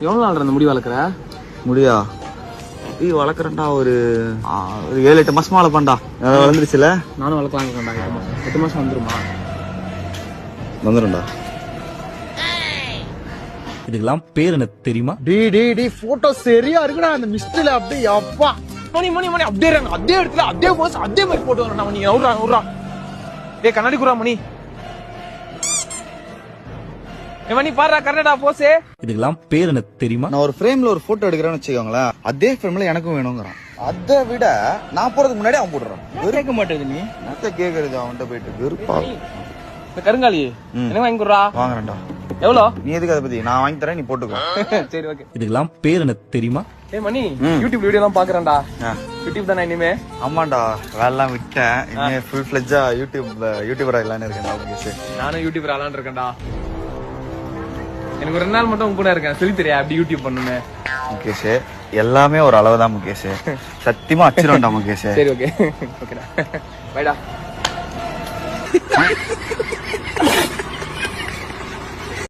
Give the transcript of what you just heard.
எவ்வளவு நாள் அந்த முடி வளர்க்குற? முடியா வளர்க்குறேன்டா ஒரு 7-8 மாசமா வளர்ப்பான்டா. வளர்ந்துருச்சுல. நானும் வளர்க்கலாம் 8 மாசம் வந்துருமா? வந்துடும்டா. இதுக்கெல்லாம் பேர் என்ன தெரியுமா? டி போட்டோ சரியா இருக்குடா அந்த மிஸ்ட்ல அப்படியே அப்பா. மணி அப்படியே இருங்க. அதே இடத்துல அதே போஸ் அதே மாதிரி போட்டு வரணும். நீங்க விட்றா. ஏய் கண்ணாடி குறா மணி. மணி பாருடா கரெக்டா போஸே. இதுக்கெல்லாம் பேர் என்ன தெரியுமா? நான் ஒரு ஃப்ரேம்ல ஒரு போட்டோ எடுக்கிறேன்னு வச்சுக்கோங்களேன், அதே ஃப்ரேம்ல எனக்கும் வேணுங்கிறான். அதை விட நான் போறதுக்கு முன்னாடி அவன் போடுறான். கேட்க மாட்டேது நீ. என்னத்த கேக்குறது அவன்கிட்ட போயிட்டு வெறுப்பா. இந்த கருங்காலி என்ன வாங்கி குறா? வாங்குறேன்டா. எவ்வளோ? நீ எதுக்கு அதை பத்தி? நான் வாங்கி தரேன், நீ போட்டுக்கோ. சரி ஓகே. இதுக்கெல்லாம் பேர் என்ன தெரியுமா? ஏய் மணி யூடியூப் வீடியோ எல்லாம் பாக்குறேன்டா. யூடியூப் தானே இனிமே? ஆமாண்டா, வேலைலாம் விட்டேன். இனிமே ஃபுல் ஃபிளெட்ஜா யூடியூபரா இல்லன்னு இருக்கேன். நானும் யூடியூபர் ஆளான்னு இருக்கேன்டா. எனக்கு 2 நாள் மட்டும் உங்க கூட இருக்கேன். சொல்லி தெரியா அப்படி யூடியூப் பண்ணுமே? முகேஷ் எல்லாமே ஒரு அளவுதான் முகேஷ். சத்தியமா அச்சிருவேன்டா முகேஷ். சரி ஓகே. ஓகேடா. பைடா.